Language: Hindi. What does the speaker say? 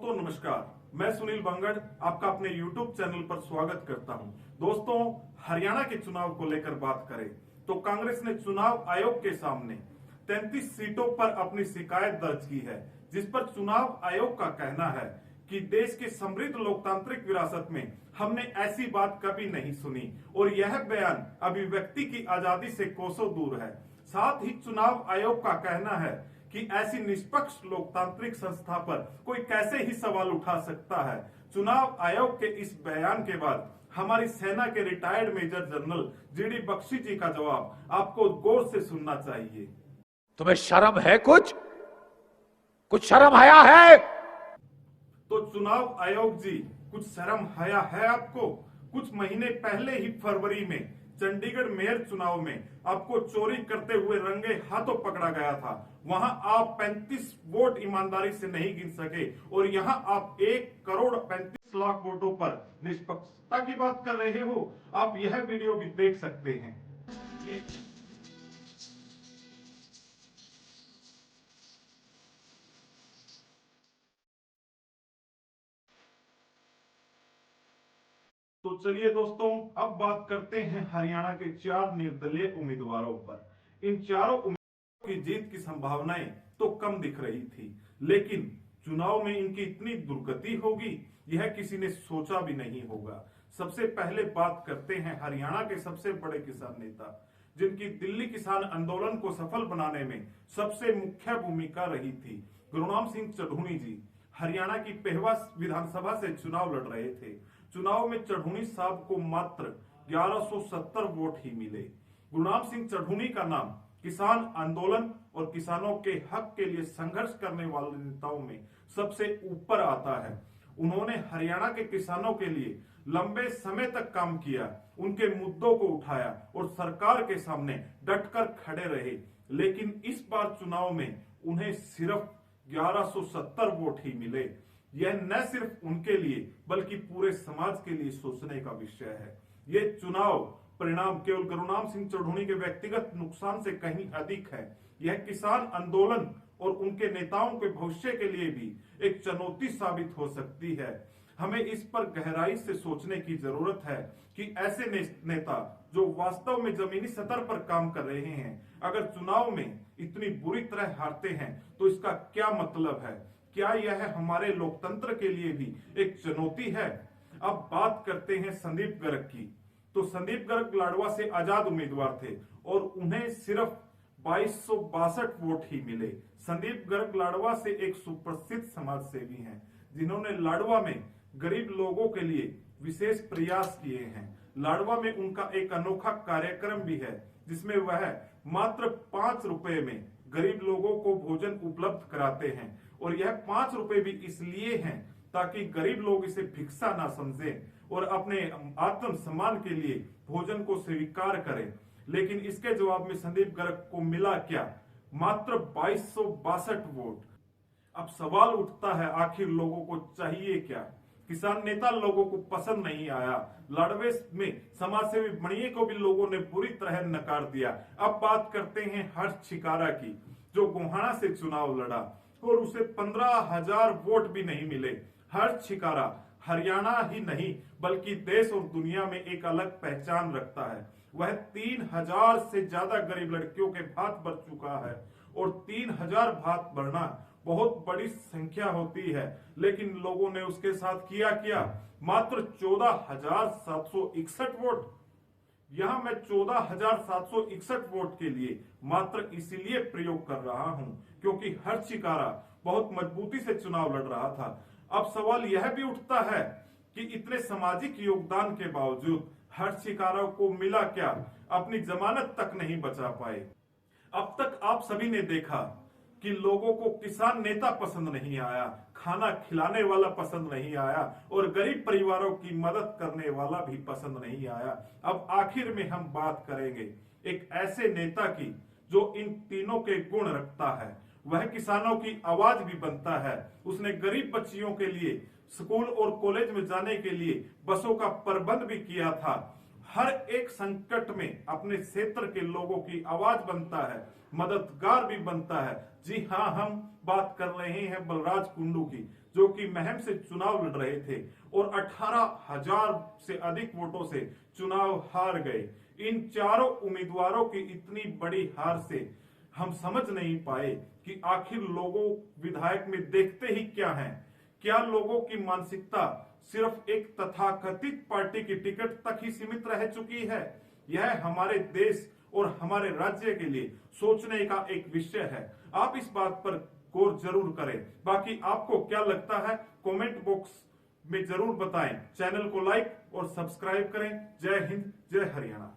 दोस्तों नमस्कार, मैं सुनील बंगड़ आपका अपने YouTube चैनल पर स्वागत करता हूं। दोस्तों, हरियाणा के चुनाव को लेकर बात करें तो कांग्रेस ने चुनाव आयोग के सामने 33 सीटों पर अपनी शिकायत दर्ज की है, जिस पर चुनाव आयोग का कहना है कि देश के समृद्ध लोकतांत्रिक विरासत में हमने ऐसी बात कभी नहीं सुनी और यह बयान अभिव्यक्ति की आजादी से कोसों दूर है। साथ ही चुनाव आयोग का कहना है कि ऐसी निष्पक्ष लोकतांत्रिक संस्था पर कोई कैसे ही सवाल उठा सकता है। चुनाव आयोग के इस बयान के बाद हमारी सेना के retired major general G D Bakshi ji का जवाब आपको गौर से सुनना चाहिए। तुम्हें शर्म है? कुछ शर्म हया है? तो चुनाव आयोग जी, कुछ शर्म हया है आपको? कुछ महीने पहले ही फरवरी में चंडीगढ़ मेयर चुनाव में आपको चोरी करते हुए रंगे हाथों पकड़ा गया था। वहां आप 35 वोट ईमानदारी से नहीं गिन सके और यहां आप 1,35,00,000 वोटों पर निष्पक्षता की बात कर रहे हो। आप यह वीडियो भी देख सकते हैं। तो चलिए दोस्तों, अब बात करते हैं हरियाणा के 4 निर्दलीय उम्मीदवारों पर। इन चारों उम्मीदवारों की जीत की संभावनाएं तो कम दिख रही थी, लेकिन चुनाव में इनकी इतनी दुर्गति होगी यह किसी ने सोचा भी नहीं होगा। सबसे पहले बात करते हैं हरियाणा के सबसे बड़े किसान नेता, जिनकी दिल्ली किसान आंदोलन को सफल बनाने में सबसे मुख्य भूमिका रही थी, गुरनाम सिंह चढ़ूनी जी हरियाणा की पेहवा विधानसभा से चुनाव लड़ रहे थे। चुनाव में चढ़ूनी साहब को मात्र 1170 वोट ही मिले। गुरनाम सिंह चढ़ूनी का नाम किसान आंदोलन और किसानों के हक के लिए संघर्ष करने वाले नेताओं में सबसे ऊपर आता है। उन्होंने हरियाणा के किसानों के लिए लंबे समय तक काम किया, उनके मुद्दों को उठाया और सरकार के सामने डटकर खड़े रहे। लेकिन इस बार चुनाव में उन्हें सिर्फ 1170 वोट ही मिले। यह न सिर्फ उनके लिए बल्कि पूरे समाज के लिए सोचने का विषय है। यह चुनाव परिणाम केवल गुरनाम सिंह चढ़ूनी के व्यक्तिगत नुकसान से कहीं अधिक है। यह किसान आंदोलन और उनके नेताओं के भविष्य के लिए भी एक चुनौती साबित हो सकती है। हमें इस पर गहराई से सोचने की जरूरत है कि ऐसे नेता जो वास्तव में जमीनी सतह पर काम कर रहे हैं, अगर चुनाव में इतनी बुरी तरह हारते हैं तो इसका क्या मतलब है? क्या यह हमारे लोकतंत्र के लिए भी एक चुनौती है? अब बात करते हैं संदीप गर्ग की। तो संदीप गर्ग लाडवा से आजाद उम्मीदवार थे और उन्हें सिर्फ 2262 वोट ही मिले। संदीप गर्ग लाडवा से एक सुप्रसिद्ध समाज सेवी हैं, जिन्होंने लाडवा में गरीब लोगों के लिए विशेष प्रयास किए हैं। लाडवा में उनका एक अनोखा कार्यक्रम भी है, जिसमें वह मात्र 5 रुपए में गरीब लोगों को भोजन उपलब्ध कराते हैं। और यह 5 रुपए भी इसलिए हैं ताकि गरीब लोग इसे भिक्षा ना समझें और अपने आत्म सम्मान के लिए भोजन को स्वीकार करें। लेकिन इसके जवाब में संदीप गर्ग को मिला क्या? मात्र 2262 वोट। अब सवाल उठता है, आखिर लोगों को चाहिए क्या? किसान नेता लोगों को पसंद नहीं आया। लाडवे में समाजसेवी बणिये को भी लोगों ने बुरी तरह नकार दिया। अब बात करते हैं हर्ष छिकारा की, जो गोहाना से चुनाव लड़ा और उसे 15,000 वोट भी नहीं मिले। हर्ष छिकारा हरियाणा ही नहीं बल्कि देश और दुनिया में एक अलग पहचान रखता है। वह 3000 से ज्यादा गरीब लड़कियों के भात भर चुका है और 3000 भात भरना बहुत बड़ी संख्या होती है, लेकिन लोगों ने उसके साथ किया मात्र 14,761 वोट। यहां मैं 14,761 वोट के लिए मात्र इसीलिए प्रयोग कर रहा हूं क्योंकि हर्ष छिकारा बहुत मजबूती से चुनाव लड़ रहा था। अब सवाल यह भी उठता है कि इतने सामाजिक योगदान के बावजूद हर्ष छिकारा को मिला क्या? अपनी जमानत तक नहीं बचा पाए। अब तक आप सभी ने देखा कि लोगों को किसान नेता पसंद नहीं आया, खाना खिलाने वाला पसंद नहीं आया और गरीब परिवारों की मदद करने वाला भी पसंद नहीं आया। अब आखिर में हम बात करेंगे एक ऐसे नेता की जो इन तीनों के गुण रखता है। वह किसानों की आवाज भी बनता है। उसने गरीब बच्चियों के लिए स्कूल और कॉलेज में जाने के लिए बसों का प्रबंध भी किया था। हर एक संकट में अपने क्षेत्र के लोगों की आवाज बनता है, मददगार भी बनता है। जी हाँ, हम बात कर रहे हैं बलराज कुंडू की, जो कि महम से चुनाव लड़ रहे थे और 18,000 से अधिक वोटों से चुनाव हार गए। इन चारों उम्मीदवारों की इतनी बड़ी हार से हम समझ नहीं पाए कि आखिर लोगों विधायक में देखते ही क्या है। क्या लोगों की मानसिकता सिर्फ एक तथाकथित पार्टी की टिकट तक ही सीमित रह चुकी है? यह हमारे देश और हमारे राज्य के लिए सोचने का एक विषय है। आप इस बात पर गौर जरूर करें। बाकी आपको क्या लगता है, कमेंट बॉक्स में जरूर बताएं। चैनल को लाइक और सब्सक्राइब करें। जय हिंद, जय हरियाणा।